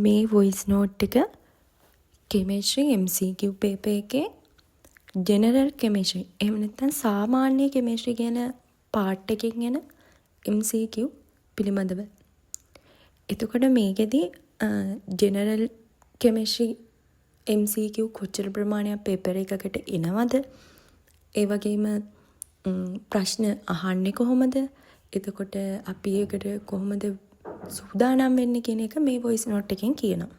මේ voice note එක chemistry MCQ paper එකේ ජෙනරල් කෙමිස්ට්‍රි එහෙම නැත්නම් සාමාන්‍ය කෙමිස්ට්‍රි කියන පාර්ට් එකකින් එන MCQ පිළිබඳව. එතකොට මේකෙදි ජෙනරල් කෙමිස්ට්‍රි MCQ කොච්චර ප්‍රමාණයක් පේපර් එකකට එනවද? ඒ වගේම ප්‍රශ්න අහන්නේ කොහොමද? එතකොට අපි ඒකට කොහොමද සූදානම් වෙන්නේ කියන එක මේ වොයිස් නෝට් එකෙන් කියනවා.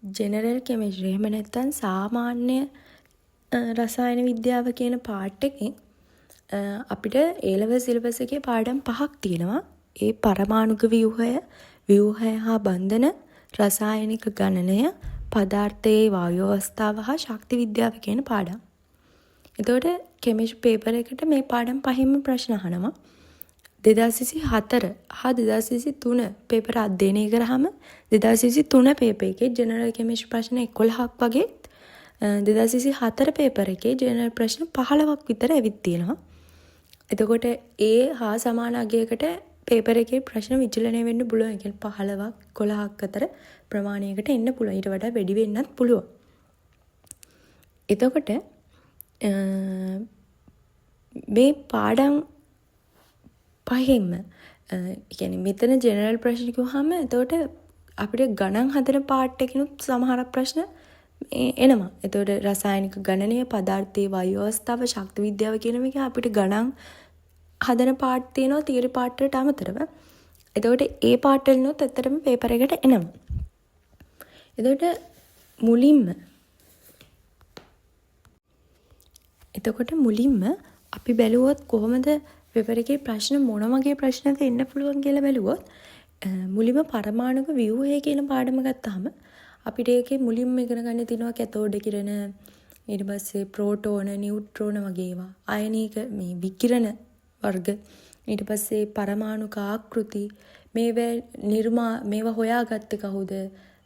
ජෙනරල් කෙමිස්ට්‍රි එහෙම නැත්නම් සාමාන්‍ය රසායන විද්‍යාව කියන පාර්ට් එකෙන් අපිට A level syllabus එකේ පාඩම් 5ක් තියෙනවා. ඒ පරමාණුක ව්‍යුහය හා බන්ධන, රසායනික ගණනය, පදාර්ථයේ වායු අවස්ථාව හා ශක්ති විද්‍යාව කියන පාඩම්. එතකොට කෙමිස්ට්‍රි පේපර් එකට මේ පාඩම් 5ම ප්‍රශ්න අහනවා. 2024 හා 2023 පේපර අධ්‍යයනය කරාම 2023 පේපර් එකේ ජෙනරල් කෙමිස්ට්‍රි ප්‍රශ්න 11ක් වගේ 2024 පේපර් එකේ ජෙනරල් ප්‍රශ්න 15ක් විතර ඇවිත් තියෙනවා. එතකොට ඒ හා සමාන අගයකට පේපර් එකේ ප්‍රශ්න විචලනය වෙන්න පුළුවන්. ඒ කියන්නේ 15ක් 11ක් අතර ප්‍රමාණයකට එන්න පුළුවන්. ඊට වඩා වැඩි වෙන්නත් පුළුවන්. එතකොට මේ පාඩම් පහෙන්ම කියන්නේ මෙතන ජෙනරල් ප්‍රශ්න කිව්වහම එතකොට අපිට ගණන් හදන පාර්ට් එකකිනුත් සමහරක් ප්‍රශ්න එනවා. එතකොට රසායනික ගණනය, පදාර්ථයේ වායු අවස්ථාව, ශක්ති විද්‍යාව කියන මේක අපිට ගණන් හදන පාර්ට් තියෙනවා තියරි පාර්ට් වලට අමතරව. එතකොට ඒ පාර්ට් වලිනුත් ඇත්තටම පේපර් එකට එනවා. එතකොට මුලින්ම අපි බැලුවොත් කොහොමද පේපර් එකේ ප්‍රශ්න මොන වගේ ප්‍රශ්නද එන්න පුළුවන් කියලා බැලුවොත් මුලින්ම පරමාණුක ව්‍යුහය කියන පාඩම ගත්තාම අපිට ඒකේ මුලින්ම ඉගෙන ගන්න තියෙනවා කැතෝඩ කිරණ, ඊට පස්සේ ප්‍රෝටෝන, නියුට්‍රෝන වගේ ඒවා, අයනීක මේ විකිරණ වර්ග, ඊට පස්සේ පරමාණුක ආකෘති, මේවා හොයාගත්තේ කවුද,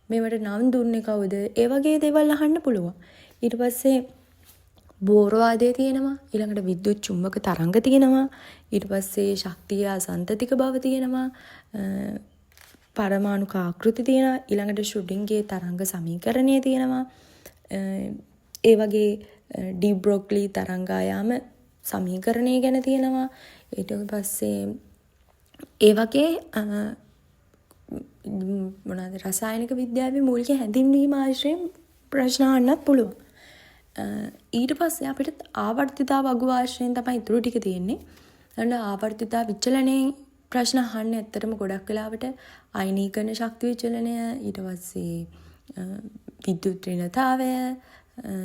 මේවට නම් දුන්නේ කවුද, ඒ වගේ දේවල් අහන්න පුළුවන්. ඊට පස්සේ බෝරවාදය තියෙනවා, ඊළඟට විද්‍යුත් චුම්බක තරංග තියෙනවා, ඊට පස්සේ ශක්තිය අසන්තතික බව තියෙනවා, පරමාණුක ආකෘති තියෙනවා, ඊළඟට ෂ්‍රොඩින්ගේ තරංග සමීකරණය තියෙනවා, ඒ වගේ ඩි බ්‍රොග්ලි තරංගායාම සමීකරණය ගැන තියෙනවා. ඊට පස්සේ ඒ වගේ රසායනික විද්‍යාවේ මූලික හැඳින්වීම ආශ්‍රයෙන් ප්‍රශ්න අහන්නත් පුළුවන්. ඊට පස්සේ අපිට ආවර්තිතා වගු ආශ්‍රයෙන් තමයි ඉතුරු ටික තියෙන්නේ. ඊළඟ ආවර්තිතා විචලනයේ ප්‍රශ්න අහන්නේ ඇත්තටම ගොඩක් වෙලාවට අයනීකරණ ශක්ති විචලනය, ඊට පස්සේ විද්‍යුත් ඍණතාවය,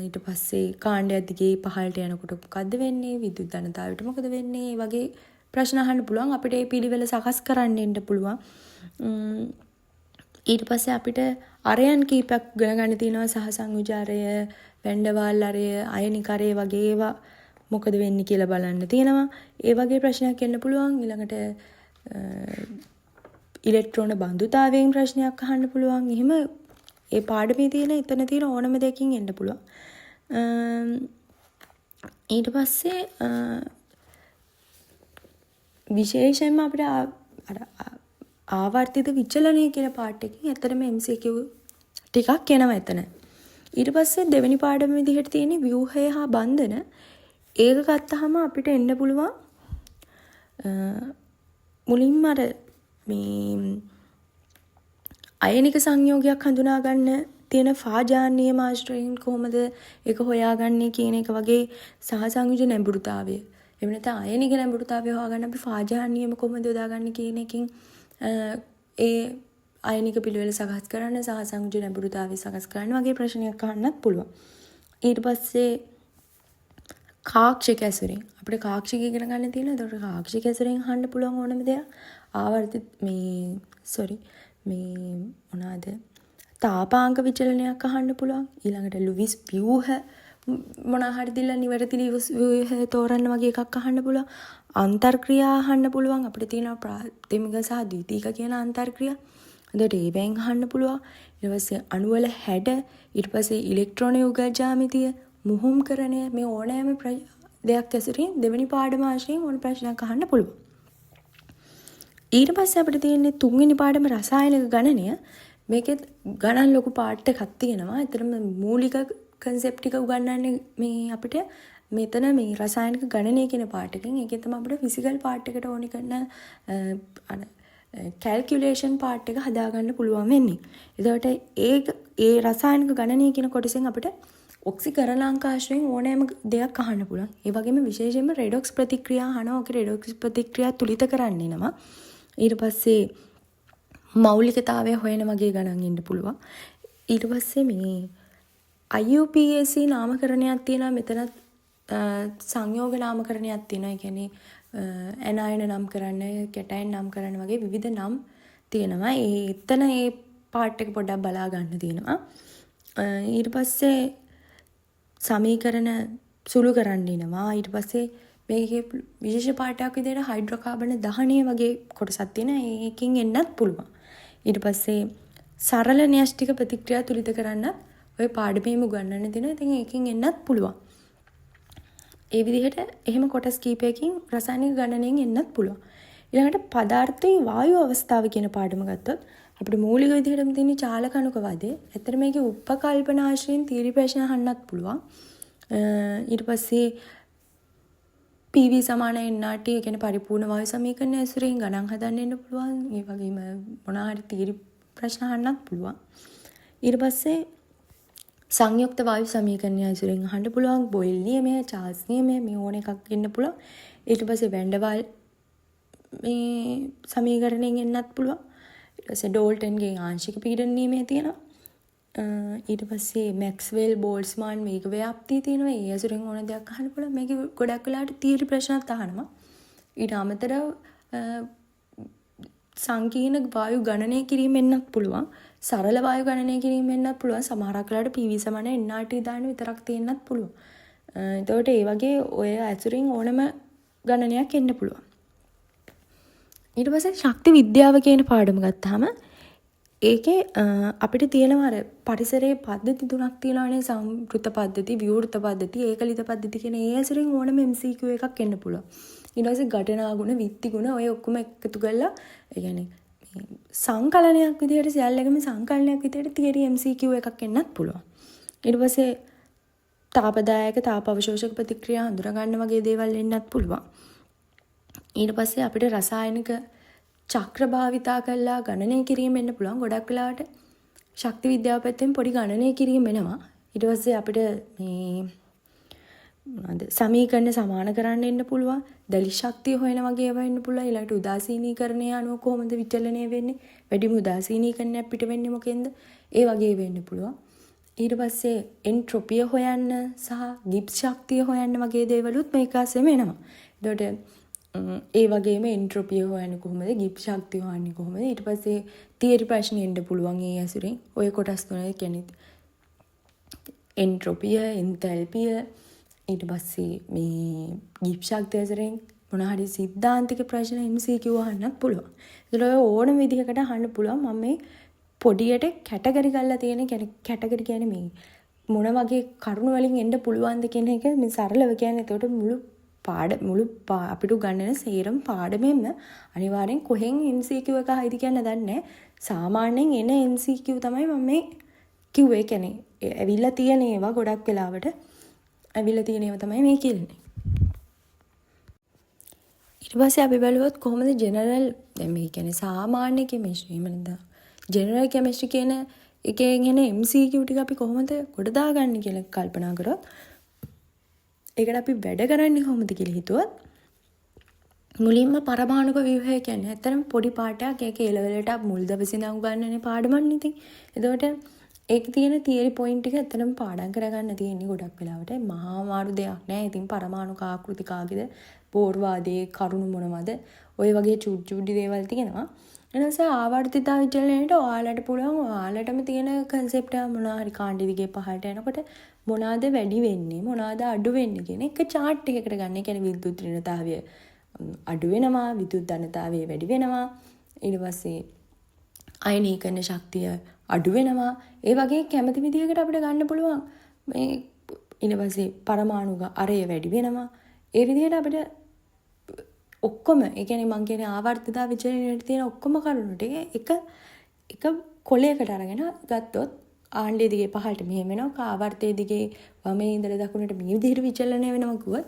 ඊට පස්සේ කාණ්ඩයක් දිගේ පහළට යනකොට මොකද්ද වෙන්නේ, විද්‍යුත් ධනතාවයට මොකද වෙන්නේ, මේ වගේ ප්‍රශ්න අහන්න පුළුවන්. අපිට මේ පිළිවෙල සකස් කරන්න ඉන්න පුළුවන්. ඊට පස්සේ අපිට අරයන් කීපයක් ගණන් ගන්න තියෙනවා. සහසංයුජාරය, වැන්ඩවාල් අරය, අයනිකරය වගේ ඒවා මොකද වෙන්නේ කියලා බලන්න තියෙනවා. ඒ වගේ ප්‍රශ්නයක් එන්න පුළුවන්. ඊළඟට ඉලෙක්ට්‍රෝන බන්ධුතාවයෙන් ප්‍රශ්නයක් අහන්න පුළුවන්. එහෙම ඒ පාඩමේ තියෙන එතන තියෙන ඕනම දෙයකින් එන්න පුළුවන්. ඊට පස්සේ විශේෂයෙන්ම අපිට ආවර්තිත විචලනය කියන පාර්ට් එකකින් ඇත්තටම MCQ ටිකක් එනවා එතන. ඊට පස්සේ දෙවෙනි පාඩම විදිහට තියෙන ව්‍යුහය හා බන්ධන. ඒක ගත්තාම අපිට එන්න පුළුවන් මුලින්ම අර මේ අයනික සංයෝගයක් හඳුනා ගන්න තියෙන ෆාජාන් නියම ආශ්‍රයෙන් කොහොමද ඒක හොයාගන්නේ කියන එක වගේ සහසංයුජ නැඹුරුතාවය. එහෙම නැත්නම් අයනික නැඹුරුතාවය හොයාගන්න අපි ෆාජාන් නියම කොහොමද යොදාගන්නේ කියන එකකින් ඒ අයනික පිළිවෙල සකස් කරන්න, සහසංයුජ නැඹුරුතාවය සකස් කරන්න වගේ ප්‍රශ්නයක් අහන්නත් පුළුවන්. ඊට පස්සේ කාක්ෂික ඇසුරෙන් අපිට කාක්ෂික ඉගෙන ගන්න තියෙනවා. ඒකට කාක්ෂික ඇසුරෙන් අහන්න පුළුවන් ඕනම දෙයක්. ආවර්තිත මොනවාද? තාපාංක විචලනයක් අහන්න පුළුවන්. ඊළඟට ලුවිස් ව්‍යුහ මොනවා හරි දිලා නිවැරදි ව්‍යුහ තෝරන්න වගේ එකක් අහන්න පුළුවන්. අන්තර්ක්‍රියා අහන්න පුළුවන්. අපිට තියෙනවා ප්‍රාථමික සහ ද්විතීක කියන අන්තර්ක්‍රියා. එතකොට ඒවෙන් අහන්න පුළුවන්. ඊට පස්සේ අණු වල හැඩ, ඊට පස්සේ ඉලෙක්ට්‍රෝන යුගල් ජ්‍යාමිතිය, මුහුම්කරණය, මේ ඕනෑම දෙයක් ඇසුරින් දෙවෙනි පාඩම ආශ්‍රයෙන් ඕන ප්‍රශ්නයක් අහන්න පුළුවන්. ඊට පස්සේ අපිට තියෙන්නේ තුන්වෙනි පාඩම රසායනික ගණනය. මේකෙත් ගණන් ලොකු පාර්ට් එකක් තියෙනවා. ඇත්තටම මූලික කන්සෙප්ට් ටික උගන්වන්නේ මේ අපිට මෙතන මේ රසායනික ගණනය කියන පාර්ට් එකෙන්. ඒකෙන් තමයි අපිට ෆිසිකල් පාර්ට් එකට ඕනි කරන කැල්කියුලේෂන් පාර්ට් එක හදාගන්න පුළුවන් වෙන්නේ. එතකොට ඒ රසායනික ගණනය කියන කොටසෙන් අපිට ඔක්සිකරණාංකාශ්‍රයෙන් ඕනෑම දෙයක් අහන්න පුළුවන්. ඒ වගේම විශේෂයෙන්ම රෙඩොක්ස් ප්‍රතික්‍රියා අහනවා. ඔක රෙඩොක්ස් ප්‍රතික්‍රියා තුලිත කරන්න එනවා. ඊට පස්සේ මෞලිකතාවය හොයන වගේ ගණන් ඉන්න පුළුවන්. ඊට පස්සේ මේ IUPAC නාමකරණයක් තියෙනවා. මෙතනත් සංයෝග නාමකරණයක් තියෙනවා. ඒ කියන්නේ ඇනයන නම් කරන්න, කැටයන් නම් කරන්න වගේ විවිධ නම් තියෙනවා. එතන ඒ පාර්ට් එක පොඩ්ඩක් බලා ගන්න තියෙනවා. ඊට පස්සේ සමීකරණ සුළු කරන්න ඉනවා. ඊට පස්සේ මේකේ විශේෂ පාඩයක් විදිහට හයිඩ්‍රෝකාබන දහනය වගේ කොටසක් තියෙනවා. ඒකෙන් එන්නත් පුළුවන්. ඊට පස්සේ සරල න්‍යෂ්ටික ප්‍රතික්‍රියා තුලිත කරන්න ඔය පාඩමේම උගන්වන්න දෙනවා. ඉතින් ඒකෙන් එන්නත් පුළුවන්. ඒ විදිහට එහෙම කොටස් කීපයකින් රසායනික ගණනයෙන් එන්නත් පුළුවන්. ඊළඟට පදාර්ථයේ වායු අවස්ථාව කියන පාඩම ගත්තොත් අපිට මූලික විදිහටම තියෙන චාලක අණුකවාදය. ඇත්තට මේකේ උපකල්පන ආශ්‍රයෙන් තීරි ප්‍රශ්න අහන්නත් පුළුවන්. ඊට පස්සේ PV සමාන NRT කියන්නේ පරිපූර්ණ වායු සමීකරණය ඇසුරින් ගණන් හදන්න එන්න පුළුවන්. ඒ වගේම මොනවා හරි තීරි ප්‍රශ්න අහන්නත් පුළුවන්. ඊට පස්සේ සංයුක්ත වායු සමීකරණය ඇසුරින් අහන්න පුළුවන්. බොයිල් නියමය, චාල්ස් නියමය මේ ඕන එකක් එන්න පුළුවන්. ඊට පස්සේ වැන්ඩර්වාල් මේ සමීකරණයෙන් එන්නත් පුළුවන්. ඊට පස්සේ ඩෝල්ටන්ගේ ආංශික පීඩන නියමය තියෙනවා. ඊට පස්සේ මැක්ස්වෙල් බෝල්ට්ස්මාන් වේග ව්‍යාප්තිය තියෙනවා. ඒ ඇසුරින් ඕන දෙයක් අහන්න පුළුවන්. මේක ගොඩක් වෙලාවට තීරි ප්‍රශ්නත් අහනවා. ඊට අමතරව සංකීර්ණ වායු ගණනය කිරීම එන්නත් පුළුවන්. සරල වායු ගණනය කිරීම එන්නත් පුළුවන්. සමහරක් වෙලාවට PV සමාන NRT දාන්න විතරක් තියෙන්නත් පුළුවන්. එතකොට ඒ වගේ ඔය ඇසුරින් ඕනම ගණනයක් එන්න පුළුවන්. ඊට පස්සේ ශක්ති විද්‍යාව කියන පාඩම ගත්තාම ඒකේ අපිට තියෙනවා අර පරිසරයේ පද්ධති තුනක් තියෙනවානේ. සම්ප්‍රෘත පද්ධති, විවෘත පද්ධති, ඒකලිත පද්ධති කියන ඒ ඇසුරින් ඕනම MCQ එකක් එන්න පුළුවන්. ඊට පස්සේ ඝටනා ගුණ, විත්ති ගුණ ඔය ඔක්කොම එකතු කරලා ඒ කියන්නේ සංකලනයක් විදිහට සියල්ල එකම සංකලනයක් විදිහට තියරි MCQ එකක් එන්නත් පුළුවන්. ඊට පස්සේ තාපදායක, තාප අවශෝෂක ප්‍රතික්‍රියා හඳුනා ගන්න වගේ දේවල් එන්නත් පුළුවන්. ඊට පස්සේ අපිට රසායනික චක්‍ර භාවිතා කරලා ගණනය කිරීම එන්න පුළුවන්. ගොඩක් වෙලාවට ශක්ති විද්‍යාව පැත්තෙන් පොඩි ගණනය කිරීම එනවා. ඊට පස්සේ අපිට මේ සමීකරණ සමාන කරන්න එන්න පුළුවන්. දලිත් ශක්තිය හොයන වගේ ඒවා එන්න පුළුවන්. ඊළඟට උදාසීනීකරණය අනුව කොහොමද විචලනය වෙන්නේ? වැඩිම උදාසීනීකරණයක් පිට වෙන්නේ මොකෙන්ද? ඒ වගේ වෙන්න පුළුවන්. ඊට පස්සේ එන්ට්‍රොපිය හොයන්න සහ ගිබ්ස් ශක්තිය හොයන්න වගේ දේවලුත් මේක ASEම එනවා. එතකොට ඒ වගේම එන්ට්‍රොපිය හොයන්නේ කොහොමද? ගිබ්ස් ශක්තිය හොයන්නේ කොහොමද? ඊට පස්සේ තියරි ප්‍රශ්න එන්න පුළුවන් ඒ ඇසුරින්. ඔය කොටස් තුන කියන්නේ එන්ට්‍රොපිය, එන්තැල්පිය, ඊට පස්සේ මේ ගිබ්ස් ශක්තිය ඇසුරින් මොන හරි සිද්ධාන්තික ප්‍රශ්න MCQ අහන්නත් පුළුවන්. ඒතර ඔය ඕනම විදිහකට අහන්න පුළුවන්. මම මේ පොඩියට කැටගරි කරලා තියෙන කැටගරි කියන්නේ මේ මොන වගේ කරුණු වලින් එන්න පුළුවන්ද කියන එක මේ සරලව කියන්නේ. ඒකට මුළු අපිට ගන්නන සේරම පාඩමෙම අනිවාර්යෙන් කොහෙන් MCQ එක හයිද කියන්න දන්නේ නැහැ. සාමාන්‍යයෙන් එන MCQ තමයි මම මේ කිව්වේ. කියන්නේ ඇවිල්ලා තියෙන ඒවා ගොඩක් වෙලාවට ඇවිල්ලා තියෙන ඒවා තමයි මේ කියන්නේ. ඊට පස්සේ අපි බලුවොත් කොහොමද ජෙනරල් මේ කියන්නේ සාමාන්‍ය කෙමිස්ට්‍රි එහෙම නැත්නම් ජෙනරල් කෙමිස්ට්‍රි කියන එකෙන් එන MCQ ටික අපි කොහොමද ගොඩ දාගන්නේ කියලා කල්පනා කරොත් ඒකට අපි වැඩ කරන්නේ කොහොමද කියලා හිතුවොත් මුලින්ම පරමාණුක ව්‍යුහය කියන්නේ ඇත්තටම පොඩි පාඩයක්. ඒක A level එකට මුල් දවසේ ඉඳන් උගන්වන්නේ පාඩමක් ඉතින්. එතකොට ඒක තියෙන තියරි පොයින්ට් ටික ඇත්තටම පාඩම් කරගන්න තියෙන්නේ ගොඩක් වෙලාවට. මහා මාරු දෙයක් නෑ. ඉතින් පරමාණුක ආකෘති කාගේද, බෝර්වාදයේ කරුණු මොනවද, ඔය වගේ චුටි දේවල් තියෙනවා. ඊට පස්සේ ආවර්තිතා විචලනයේට ඔයාලට පුළුවන් ඔයාලටම තියෙන කන්සෙප්ට් එක මොනවා හරි කාණ්ඩ දිගේ පහළට යනකොට මොනවාද වැඩි වෙන්නේ, මොනවාද අඩු වෙන්නේ කියන එක chart එකකට ගන්න. ඒ කියන්නේ විද්‍යුත් ඍණතාවය අඩු වෙනවා, විද්‍යුත් ධනතාවය වැඩි වෙනවා. ඊට පස්සේ අයනීකරණ ශක්තිය අඩු වෙනවා. ඒ වගේ කැමති විදිහකට අපිට ගන්න පුළුවන්. මේ ඊට පස්සේ පරමාණුක අරය වැඩි වෙනවා. ඒ විදිහට අපිට ඔක්කොම ඒ කියන්නේ මම කියන්නේ ආවර්තිතා විචලනයේ තියෙන ඔක්කොම කරුණු ටික එක කොලයකට අරගෙන ගත්තොත් ආණ්ඩේ දිගේ පහළට මෙහෙම වෙනවා, ආවර්තයේ දිගේ වමේ ඉඳලා දකුණට මේ විදිහට විචලනය වෙනවා කිව්වොත්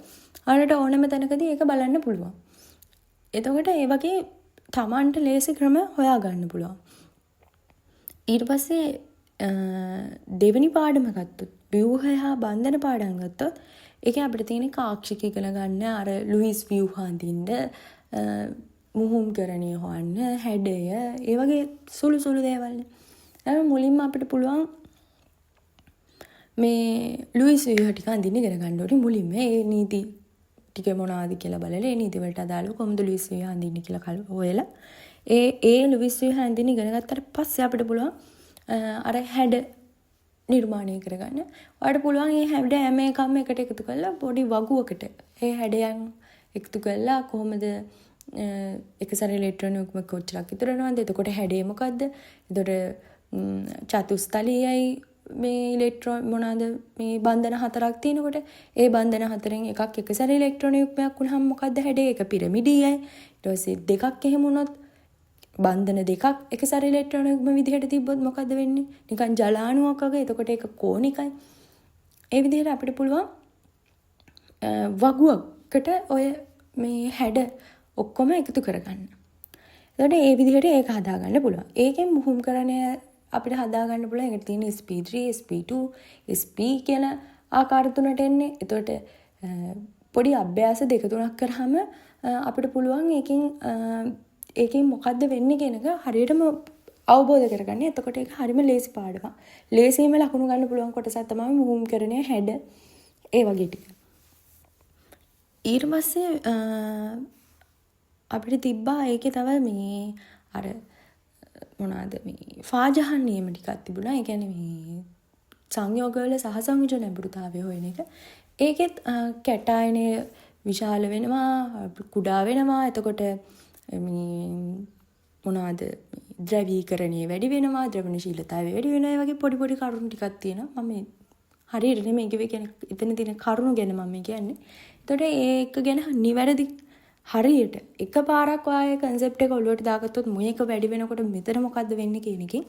ආනට ඕනම තැනකදී ඒක බලන්න පුළුවන්. එතකොට ඒ වගේ Tamanට ලේසි ක්‍රම හොයාගන්න පුළුවන්. ඊට පස්සේ දෙවෙනි පාඩම ගත්තොත් ව්‍යුහය හා බන්ධන පාඩම් ගත්තොත් ඒකේ අපිට තියෙන කාක්ෂික ඉගෙන ගන්න අර ලුයිස් ව්‍යුහ අඳින්න මුහුම්කරණය හොයන්න හැඩය ඒ වගේ සුළු දේවල්. මුලින්ම අපිට පුළුවන් මේ ලුයිස් ව්‍යුහ ටික අඳින්න ඉගෙන ගන්න ඕනේ මුලින්ම. ඒ නීති ටික මොනවාද කියලා බලලා ඒ නීති වලට අදාළව කොහොමද ලුයිස් ව්‍යුහ අඳින්න කියලා හොයලා ඒ ලුයිස් ව්‍යුහ අඳින්න ඉගෙන ගත්තට පස්සේ අපිට පුළුවන් අර හැඩ නිර්මාණය කරගන්න. ඔයාලට පුළුවන් මේ හැඩ හැම එකම එකට එකතු කරලා පොඩි වගුවකට ඒ හැඩයන් එකතු කරලා කොහොමද එක සැරේ ඉලෙක්ට්‍රෝන යුග්ම කොච්චරක් ඉතුරු වෙනවද? එතකොට හැඩය මොකද්ද? එතකොට චතුස්තලීයයි මේ ඉලෙක්ට්‍රෝන මොනවාද මේ බන්ධන හතරක් තියෙනකොට ඒ බන්ධන හතරෙන් එකක් එක සැරේ ඉලෙක්ට්‍රෝන යුග්මයක් වුණාම මොකද්ද හැඩය? ඒක පිරමිඩියයි. ඊට පස්සේ දෙකක් එහෙම වුණොත් බන්ධන දෙකක් එක සැරේ ඉලෙක්ට්‍රෝන යුග්ම විදිහට තිබ්බොත් මොකද්ද වෙන්නේ? නිකන් ජලාණුවක් වගේ. එතකොට ඒක කෝණිකයි. ඒ විදිහට අපිට පුළුවන් වගුවකට ඔය මේ හැඩ ඔක්කොම එකතු කරගන්න. එතකොට ඒ විදිහට ඒක හදාගන්න පුළුවන්. ඒකෙන් මුහුම්කරණය අපිට හදාගන්න පුළුවන්. ඒකට තියෙන SP3, SP2, SP කියන ආකාර තුනට එන්නේ. එතකොට පොඩි අභ්‍යාස දෙක තුනක් කරාම අපිට පුළුවන් ඒකෙන් මොකද්ද වෙන්නේ කියන එක හරියටම අවබෝධ කරගන්න. එතකොට ඒක හරියම ලේසි පාඩමක්. ලේසියෙන්ම ලකුණු ගන්න පුළුවන් කොටසක් තමයි මුහුම්කරණය හැඩ ඒ වගේ ටික. ඊට පස්සේ අපිට තිබ්බා ඒකේ තව මේ අර මොනවාද මේ ෆාජහන් නියම ටිකක් තිබුණා. ඒ කියන්නේ මේ සංයෝගවල සහසංයෝජන ලැබුරුතාවය හොයන එක. ඒකෙත් කැටායනය විශාල වෙනවා, කුඩා වෙනවා. එතකොට මේ මොනවාද ද්‍රවීකරණය වැඩි වෙනවා, ද්‍රවණශීලතාවය වැඩි වෙනවා. ඒ වගේ පොඩි පොඩි කරුණු ටිකක් තියෙනවා. මම හරියට නෙමෙයි කියන්නේ එතන තියෙන කරුණු ගැන මම කියන්නේ. එතකොට ඒක ගැන නිවැරදි හරියට එකපාරක් ඔයාගේ concept එක ඔලුවට දාගත්තොත් මේක වැඩි වෙනකොට මෙතන මොකද්ද වෙන්නේ කියන එකෙන්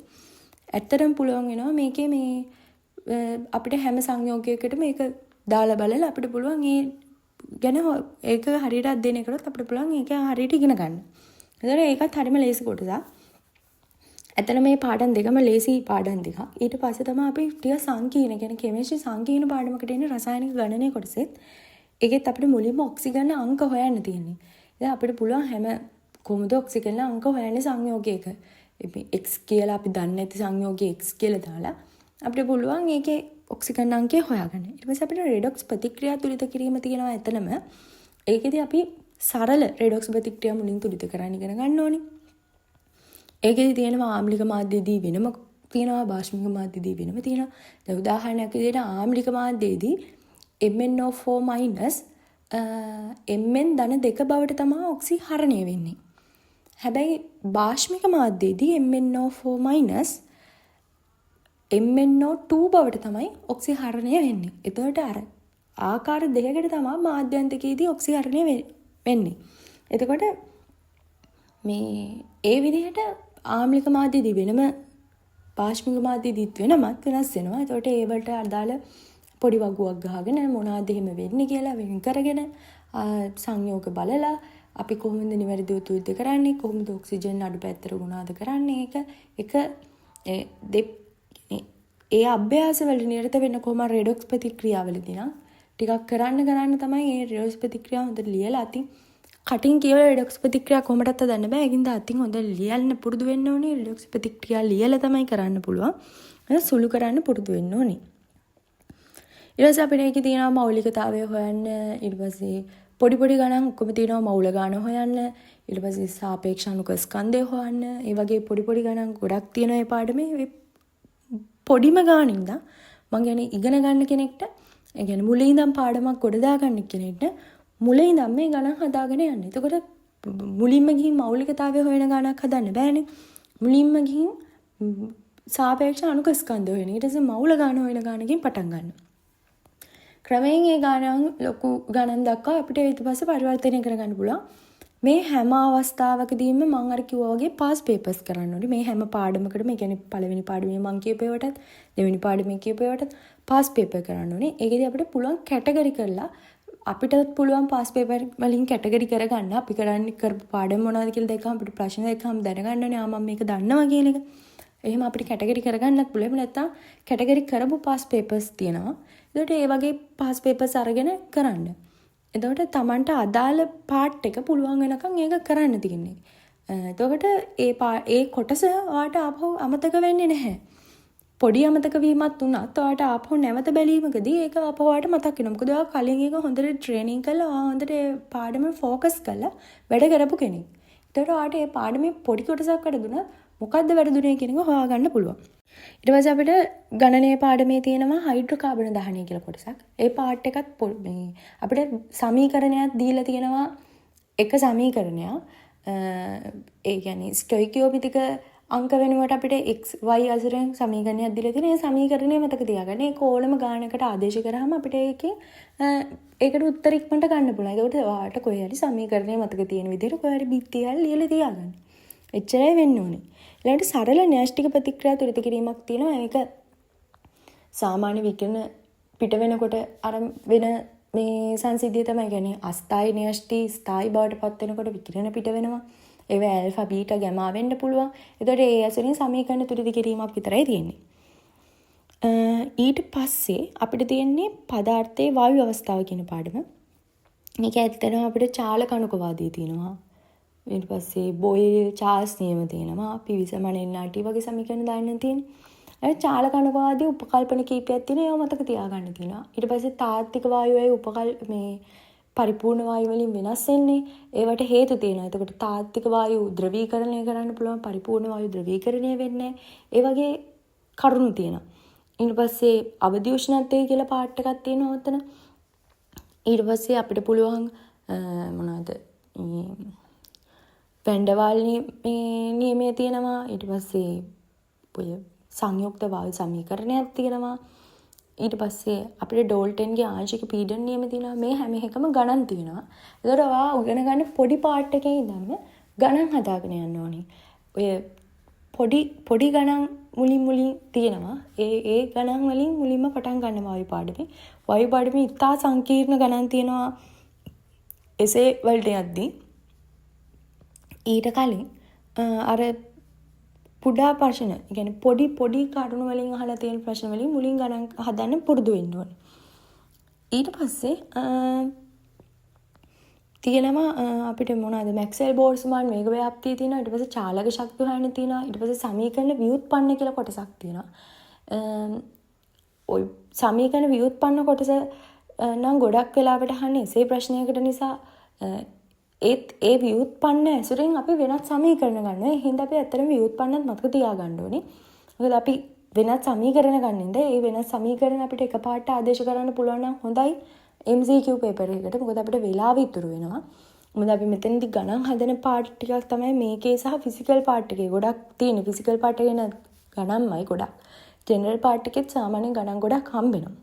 ඇත්තටම පුළුවන් වෙනවා මේකේ මේ අපිට හැම සංයෝගයකටම මේක දාලා බලලා අපිට පුළුවන් ඒ ගැන ඒක හරියට අධ්‍යයනය කරොත් අපිට පුළුවන් ඒක හරියට ඉගෙන ගන්න. එතකොට ඒකත් හරියම ලේසි කොටසක්. ඇත්තට මේ පාඩම් දෙකම ලේසි පාඩම් දෙකක්. ඊට පස්සේ තමයි අපි ටික සංකීර්ණ කියන්නේ කෙමිස්ට්‍රි සංකීර්ණ පාඩමකට එන්නේ රසායනික ගණනය කොටසෙත්. ඒකෙත් අපිට මුලින්ම ඔක්සිජන් අංක හොයන්න තියෙන්නේ. දැන් අපිට පුළුවන් හැම කොහොමද ඔක්සිජන් අංක හොයන්නේ සංයෝගයක. X කියලා අපි දන්නේ නැති සංයෝගයේ X කියලා දාලා අපිට පුළුවන් ඒකේ ඔක්සිජන් අංකය හොයාගන්න. ඊට පස්සේ අපිට රෙඩොක්ස් ප්‍රතික්‍රියා තුලිත කිරීම තියෙනවා එතනම. ඒකෙදි අපි සරල රෙඩොක්ස් ප්‍රතික්‍රියා මුලින් තුලිත කරන්න ඉගෙන ගන්න ඕනේ. ඒකෙදි තියෙනවා ආම්ලික මාධ්‍යයේදී වෙනම තියෙනවා, බාෂ්මික මාධ්‍යයේදී වෙනම තියෙනවා. දැන් උදාහරණයක් විදිහට ආම්ලික මාධ්‍යයේදී MnO4- Mn ධන 2 බවට තමයි ඔක්සිහරණය වෙන්නේ. හැබැයි බාෂ්මික මාධ්‍යයේදී MnO4- MnO2 බවට තමයි ඔක්සිහරණය වෙන්නේ. එතකොට අර ආකාර දෙකකට තමයි මාධ්‍යන්තිකයේදී ඔක්සිහරණය වෙන්නේ. එතකොට මේ ඒ විදිහට ආම්ලික මාධ්‍යයේදී වෙනම බාෂ්මික මාධ්‍යයේදීත් වෙනමත් වෙනස් වෙනවා. එතකොට ඒ වලට අදාළ පොඩි වගුවක් ගහගෙන මොනවද එහෙම වෙන්නේ කියලා වෙන් කරගෙන සංයෝග බලලා අපි කොහොමද නිවැරදිව තුලිත කරන්නේ, කොහොමද ඔක්සිජන් අඩු පැත්තට ගුණාද කරන්නේ, ඒක ඒ අභ්‍යාස වල නිරත වෙන්න කොහොම රෙඩොක්ස් ප්‍රතික්‍රියාවලදී නම් ටිකක් කරන්න තමයි මේ රෙඩොක්ස් ප්‍රතික්‍රියාව හොඳට ලියලා අතින් කටින් කියලා රෙඩොක්ස් ප්‍රතික්‍රියා කොහොමදත් දන්න බෑ. ඒකින්ද අතින් හොඳ ලියන්න පුරුදු වෙන්න ඕනේ. රෙඩොක්ස් ප්‍රතික්‍රියා ලියලා තමයි කරන්න පුළුවන්. සුළු කරන්න පුරුදු වෙන්න ඕනේ. ඊට පස්සේ අපිට ඒකේ තියෙනවා මෞලිකතාවය හොයන්න. ඊට පස්සේ පොඩි ගණන් ඔක්කොම තියෙනවා මූල ගාන හොයන්න. ඊට පස්සේ සාපේක්ෂ අණුක ස්කන්ධය හොයන්න. ඒ වගේ පොඩි ගණන් ගොඩක් තියෙනවා මේ පාඩමේ. පොඩිම ගානින් ඉඳන් මම කියන්නේ ඉගෙන ගන්න කෙනෙක්ට, ඒ කියන්නේ මුලින් ඉඳන් පාඩමක් ගොඩ දාගන්න කෙනෙක්ට මුලින් ඉඳන් මේ ගණන් හදාගෙන යන්න. එතකොට මුලින්ම ගිහින් මෞලිකතාවය හොයන ගණනක් හදන්න බෑනේ. මුලින්ම ගිහින් සාපේක්ෂ අණුක ස්කන්ධය හොයන. ඊට පස්සේ මූල ගාන හොයන ගානකින් පටන් ගන්න. ක්‍රමයෙන් ඒ ගණන් ලොකු ගණන් දක්වා අපිට ඊට පස්සේ පරිවර්තනය කරගන්න පුළුවන්. මේ හැම අවස්ථාවකදීම මම අර කිව්වා වගේ පාස් පේපර්ස් කරන්න ඕනේ. මේ හැම පාඩමකටම ඒ කියන්නේ පළවෙනි පාඩමේ මම කියපේවටත් දෙවෙනි පාඩමේ කියපේවටත් පාස් පේපර් කරන්න ඕනේ. ඒකදී අපිට පුළුවන් කැටගරි කරලා අපිටත් පුළුවන් පාස් පේපර් වලින් කැටගරි කරගන්න. අපි කරන්නේ කරපු පාඩම මොනවද කියලා දැක්කම අපිට ප්‍රශ්න දැක්කම දැනගන්න ඕනේ. මම මේක දන්නවා කියන එක. එහෙම අපිට කැටගරි කරගන්නත් පුළුවන්. එහෙම නැත්නම් කැටගරි කරපු පාස් පේපර්ස් තියෙනවා. ඒකට ඒ වගේ පාස් පේපර්ස් අරගෙන කරන්න. එතකොට Tamanට අදාළ පාර්ට් එක පුළුවන් වෙනකන් ඒක කරන්න තියෙන්නේ. එතකොට ඒ කොටස ඔයාලට ආපහු අමතක වෙන්නේ නැහැ. පොඩි අමතක වීමක් වුණත් ඔයාලට ආපහු නැවත බැලීමකදී ඒක ආපහු ඔයාලට මතක් වෙනවා. මොකද ඔයා කලින් ඒක හොඳට ට්‍රේනින් කරලා ඔයා හොඳට ඒ පාඩම ફોකස් කරලා වැඩ කරපු කෙනෙක්. එතකොට ඔයාලට ඒ පාඩමේ පොඩි කොටසක් වැඩුණා මොකද්ද වැඩුණේ කියන එක හොයාගන්න පුළුවන්. ඊට පස්සේ අපිට ගණනයේ පාඩමේ තියෙනවා හයිඩ්‍රෝකාබන දහනය කියලා කොටසක්. ඒ පාර්ට් එකත් මේ අපිට සමීකරණයක් දීලා තියෙනවා එක සමීකරණයක්. ඒ කියන්නේ ස්ටොයිකියෝමෙට්‍රික අංක වෙනුවට අපිට x y අසරෙන් සමීකරණයක් දීලා තියෙනවා. ඒ සමීකරණය මතක තියාගන්න. ඒක ඕනම ගානකට ආදේශ කරාම අපිට ඒකට උත්තර ඉක්මනට ගන්න පුළුවන්. ඒකට ඔයාලට කොහේ හරි සමීකරණය මතක තියෙන විදිහට කොහේ හරි බිත්තියල් ලියලා තියාගන්න. එච්චරයි වෙන්න ඕනේ. ඊළඟට සරල න්‍යෂ්ටික ප්‍රතික්‍රියා ත්වරිත කිරීමක් තියෙනවා. ඒක සාමාන්‍ය විකිරණ පිට වෙනකොට අර වෙන මේ සංසිද්ධිය තමයි. කියන්නේ අස්ථායි න්‍යෂ්ටි ස්ථායි බවට පත් වෙනකොට විකිරණ පිට වෙනවා. ඒවා ඇල්ෆා බීටා ගැමා වෙන්න පුළුවන්. ඒතකොට ඒ ඇසුරින් සමීකරණ ත්වරිත කිරීමක් විතරයි තියෙන්නේ. ඊට පස්සේ අපිට තියෙන්නේ පදාර්ථයේ වායු අවස්ථාව කියන පාඩම. මේක ඇත්තටම අපිට චාලක අණුකවාදී තියෙනවා. ඊට පස්සේ බෝයිල් චාල්ස් නියම තියෙනවා. පිවිසමන එන්ආර්ටි වගේ සමීකරණ දාන්න තියෙනවා. ඒ චාලක අණුකවාදී උපකල්පන කීපයක් තියෙනවා. ඒවා මතක තියාගන්න තියෙනවා. ඊට පස්සේ තාත්වික වායුවේ මේ පරිපූර්ණ වායු වලින් වෙනස් වෙන්නේ. ඒවට හේතු තියෙනවා. එතකොට තාත්වික වායු ද්‍රවීකරණය කරන්න පුළුවන්, පරිපූර්ණ වායු ද්‍රවීකරණය වෙන්නේ. ඒ වගේ කරුණු තියෙනවා. ඊට පස්සේ අවදි උෂ්ණත්වය කියලා පාර්ට් එකක් තියෙනවා ඔතන. ඊට පස්සේ අපිට පුළුවන් මොනවද වැන්ඩවාල් නියමය තියෙනවා. ඊට පස්සේ ඔය සංයුක්ත වායු සමීකරණයක් තියෙනවා. ඊට පස්සේ අපිට ඩෝල්ටන්ගේ ආංශික පීඩන නියම තියෙනවා. මේ හැම එකම ගණන් තියෙනවා. ඒතකොට ඔයා උගෙන ගන්න පොඩි පාර්ට් එකේ ඉඳන්ම ගණන් හදාගෙන යන්න ඕනේ. ඔය පොඩි ගණන් මුලින් තියෙනවා. ඒ ගණන් වලින් මුලින්ම පටන් ගන්න වායු පාඩමේ. වායු පාඩමේ ඉතා සංකීර්ණ ගණන් තියෙනවා. එසේ වලට යද්දී ඊට කලින් අර පුඩා ප්‍රශ්න, ඒ කියන්නේ පොඩි කරුණු වලින් අහලා තියෙන ප්‍රශ්න වලින් මුලින් ගණන් හදන්න පුරුදු වෙන්න ඕනේ. ඊට පස්සේ තියෙනවා අපිට මොනවාද මැක්ස්වෙල් බෝල්ට්ස්මාන් වේග ව්‍යාප්තිය තියෙනවා. ඊට පස්සේ චාලක ශක්ති හොයන්න තියෙනවා. ඊට පස්සේ සමීකරණ ව්‍යුත්පන්න කියලා කොටසක් තියෙනවා. ඔය සමීකරණ ව්‍යුත්පන්න කොටස නම් ගොඩක් වෙලාවට අහන්නේ එසේ ප්‍රශ්නයකට නිසා ඒ ව්‍යුත්පන්න ඇසුරෙන් අපි වෙනත් සමීකරණ ගන්නවා. ඒ හින්දා අපි ඇත්තටම ව්‍යුත්පන්නත් මතක තියාගන්න ඕනේ. මොකද අපි වෙනත් සමීකරණ ගන්නින්ද ඒ වෙනත් සමීකරණ අපිට එකපාරට ආදේශ කරන්න පුළුවන් නම් හොඳයි MCQ පේපර් එකකට. මොකද අපිට වෙලාව ඉතුරු වෙනවා. මොකද අපි මෙතනදී ගණන් හදන පාර්ට් ටිකක් තමයි මේකේ සහ ෆිසිකල් පාර්ට් එකේ ගොඩක් තියෙන. ෆිසිකල් පාර්ට් එකේ න ගණන්මයි ගොඩක්. ජෙනරල් පාර්ට් එකෙත් සාමාන්‍යයෙන් ගණන් ගොඩක් හම්බ වෙනවා.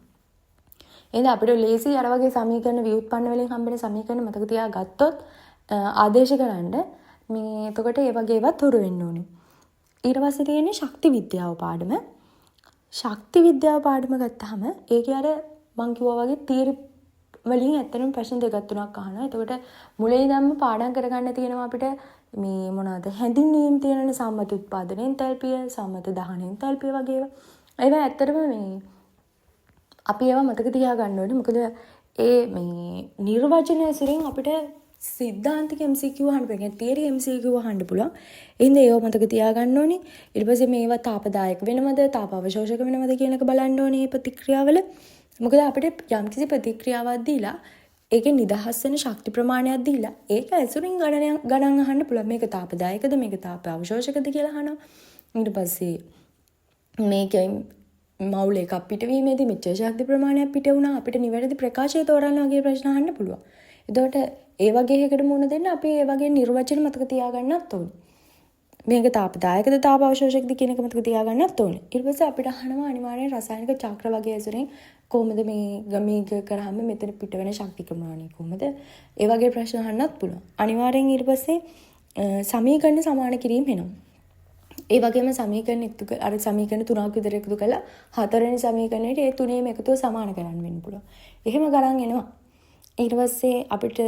එහෙනම් අපිට ලේසි අර වගේ සමීකරණ ව්‍යුත්පන්න වලින් හම්බෙන සමීකරණ මතක තියාගත්තොත් ආදේශ කරන්න මේ එතකොට ඒ වගේ ඒවා තොර වෙන්න ඕනේ. ඊට පස්සේ තියෙන්නේ ශක්ති විද්‍යාව පාඩම. ශක්ති විද්‍යාව පාඩම ගත්තාම ඒකේ අර මං කිව්වා වගේ තියරි වලින් ඇත්තටම ප්‍රශ්න දෙකක් තුනක් අහනවා. එතකොට මුලින් ඉඳන්ම පාඩම් කරගන්න තියෙනවා අපිට මේ මොනවාද හැඳින්වීම් තියෙනනේ සම්මත උත්පාදන එන්තල්පිය, සම්මත දහන එන්තල්පිය වගේ ඒවා. ඒවා ඇත්තටම මේ අපි ඒවා මතක තියාගන්න ඕනේ. මොකද ඒ මේ නිර්වචන ඇසුරින් අපිට සිද්ධාන්තික MCQ අහන්න පුළුවන්. තියරි MCQ අහන්න පුළුවන්. එහෙනම් ඒව මතක තියාගන්න ඕනේ. ඊට පස්සේ මේවා තාපදායක වෙනවද, තාප අවශෝෂක වෙනවද කියන එක බලන්න ඕනේ මේ ප්‍රතික්‍රියාවල. මොකද අපිට යම්කිසි ප්‍රතික්‍රියාවක් දීලා ඒකේ නිදහස් වෙන ශක්ති ප්‍රමාණයක් දීලා ඒක ඇසුරින් ගණන් අහන්න පුළුවන්. මේක තාපදායකද, මේක තාප අවශෝෂකද කියලා අහනවා. ඊට පස්සේ මේකෙන් මවුල එකක් පිටවීමේදී මෙච්චර ශක්ති ප්‍රමාණයක් පිට වුණා අපිට නිවැරදි ප්‍රකාශය තෝරන්න වගේ ප්‍රශ්න අහන්න පුළුවන්. එතකොට ඒ වගේ එකකට මුහුණ දෙන්න අපි ඒ වගේ නිර්වචන මතක තියාගන්නත් ඕනේ. මේක තාපදායකද තාපාවශෝෂකද කියන එක මතක තියාගන්නත් ඕනේ. ඊට පස්සේ අපිට අහනවා අනිවාර්යෙන් රසායනික චක්‍ර වගේ ඇසුරෙන් කොහොමද මේ ගමීක කරාම මෙතන පිට වෙන ශක්ති ප්‍රමාණය කොහොමද? ඒ වගේ ප්‍රශ්න අහන්නත් පුළුවන්. අනිවාර්යෙන් ඊට පස්සේ සමීකරණ සමාන කිරීම වෙනවා. ඒ වගේම සමීකරණ අර සමීකරණ 3ක් විතර එකතු කරලා හතරවෙනි සමීකරණයට ඒ තුනේම එකතුව සමාන කරන්න වෙන්න පුළුවන්. එහෙම ගණන් එනවා. ඊට පස්සේ අපිට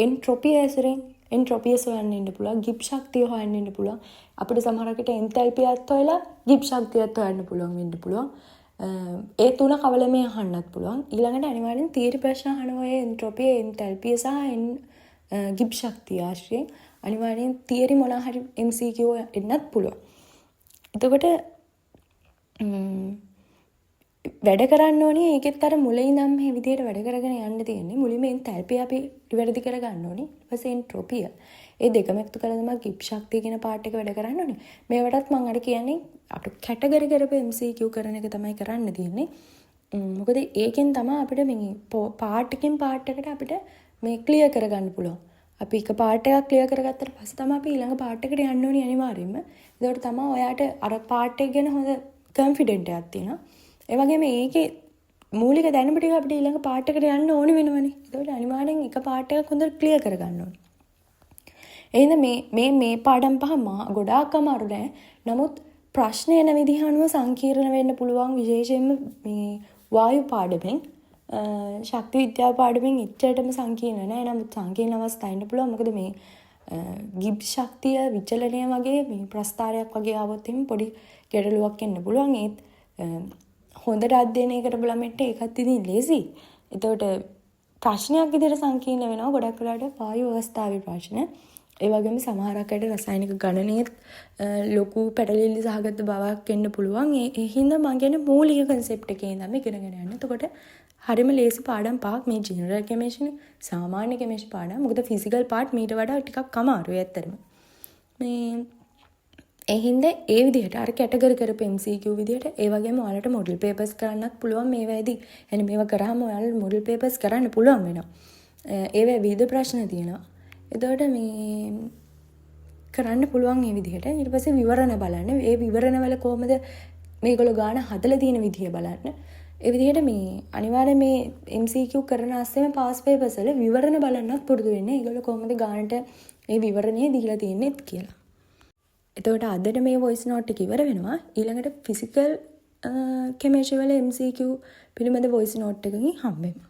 එන්ට්‍රොපි ඇසුරෙන් එන්ට්‍රොපිය සොයන්න ඉන්න පුළුවන්, ගිබ් ශක්තිය හොයන්න ඉන්න පුළුවන්. අපිට සමහරකට එන්තැල්පියත් හොයලා ගිබ් ශක්තියත් හොයන්න පුළුවන් වෙන්න පුළුවන්. ඒ තුන කවලමේ අහන්නත් පුළුවන්. ඊළඟට අනිවාර්යෙන් තියරි ප්‍රශ්න අහනවා ඒ එන්ට්‍රොපිය, එන්තැල්පිය සහ ගිබ් ශක්තිය ආශ්‍රයෙන්. අනිවාර්යෙන් තියරි මොනවා හරි MCQ එන්නත් පුළුවන්. එතකොට වැඩ කරන්න ඕනේ ඒකෙත් අර මුලින් ඉඳන් මේ විදිහට වැඩ කරගෙන යන්න තියෙන්නේ. මුලින්ම එන්තැල්පිය අපි නිවැරදි කරගන්න ඕනේ. ඊට පස්සේ එන්ට්‍රොපිය. ඒ දෙකම එකතු කරලා තමයි ගිබ් ශක්තිය කියන පාර්ට් එක වැඩ කරන්න ඕනේ. මේවටත් මම අර කියන්නේ අපිට කැටගරි කරපු MCQ කරන එක තමයි කරන්න තියෙන්නේ. මොකද ඒකෙන් තමයි අපිට මේ පාර්ට් එකෙන් පාර්ට් එකට අපිට මේ ක්ලියර් කරගන්න පුළුවන්. අපි එක පාර්ට් එකක් ක්ලියර් කරගත්තට පස්සේ තමයි අපි ඊළඟ පාර්ට් එකට යන්න ඕනේ අනිවාර්යයෙන්ම. ඒකට තමයි ඔයාට අර පාර්ට් එක ගැන හොඳ කොන්ෆිඩන්ට් එකක් තියෙනවා. ඒ වගේම ඒකේ මූලික දැනුම ටික අපිට ඊළඟ පාර්ට් එකට යන්න ඕනේ වෙනවනේ. ඒකට අනිවාර්යෙන් එක පාර්ට් එකක් හොඳට ක්ලියර් කරගන්න ඕනේ. එහෙනම් මේ පාඩම් පහ ගොඩාක් අමාරු නෑ. නමුත් ප්‍රශ්න එන විදිහ අනුව සංකීර්ණ වෙන්න පුළුවන් විශේෂයෙන්ම මේ වායු පාඩමෙන් ශක්ති විද්‍යාව පාඩමෙන් ඉච්චටම සංකීර්ණ නෑ. නමුත් සංකීර්ණ අවස්ථා ඉන්න පුළුවන්. මොකද මේ ගිබ් ශක්තිය විචලනය වගේ මේ ප්‍රස්ථාරයක් වගේ ආවොත් එimhe පොඩි ගැටලුවක් එන්න පුළුවන්. ඒත් හොඳට අධ්‍යයනය කරපු ළමෙක්ට ඒකත් ඉතින් ලේසි. එතකොට ප්‍රශ්නයක් විදිහට සංකීර්ණ වෙනවා ගොඩක් වෙලාවට වායු අවස්ථාවේ ප්‍රශ්න. ඒ වගේම සමහරක් අයට රසායනික ගණනයේත් ලොකු පැටලිලි සහගත බවක් එන්න පුළුවන්. ඒ හින්දා මම කියන්නේ මූලික concept එකේ ඉඳන් ඉගෙනගෙන යන්න. එතකොට හරිම ලේසි පාඩම් පහක් මේ ජෙනරල් කෙමිස්ට්‍රි සාමාන්‍ය කෙමිස්ට්‍රි පාඩම්. මොකද ෆිසිකල් පාර්ට් මීට වඩා ටිකක් අමාරුයි ඇත්තටම. මේ ඒ හින්දා ඒ විදිහට අර කැටගරි කරපු MCQ විදිහට ඒ වගේම ඔයාලට මොඩල් පේපර්ස් කරන්නත් පුළුවන් මේවැදී. يعني මේවා කරාම ඔයාලට මොඩල් පේපර්ස් කරන්න පුළුවන් වෙනවා. ඒවේ විවිධ ප්‍රශ්න තියෙනවා. එතකොට මේ කරන්න පුළුවන් මේ විදිහට. ඊට පස්සේ විවරණ බලන්න. ඒ විවරණ වල කොහොමද මේගොල්ලෝ ගාන හදලා තියෙන විදිය බලන්න. ඒ විදිහට මේ අනිවාර්යයෙන් මේ MCQ කරන ASCII පාස් පේපර්ස් වල විවරණ බලන්නත් පුරුදු වෙන්න. ඒගොල්ලෝ කොහොමද ගානට මේ විවරණය දීලා තියෙන්නේත් කියලා. එතකොට අදට මේ වොයිස් නෝට් එක ඉවර වෙනවා. ඊළඟට ෆිසිකල් කෙමිස්ට්‍රි වල MCQ පිළිබඳ වොයිස් නෝට් එකකින් හම්බෙමු.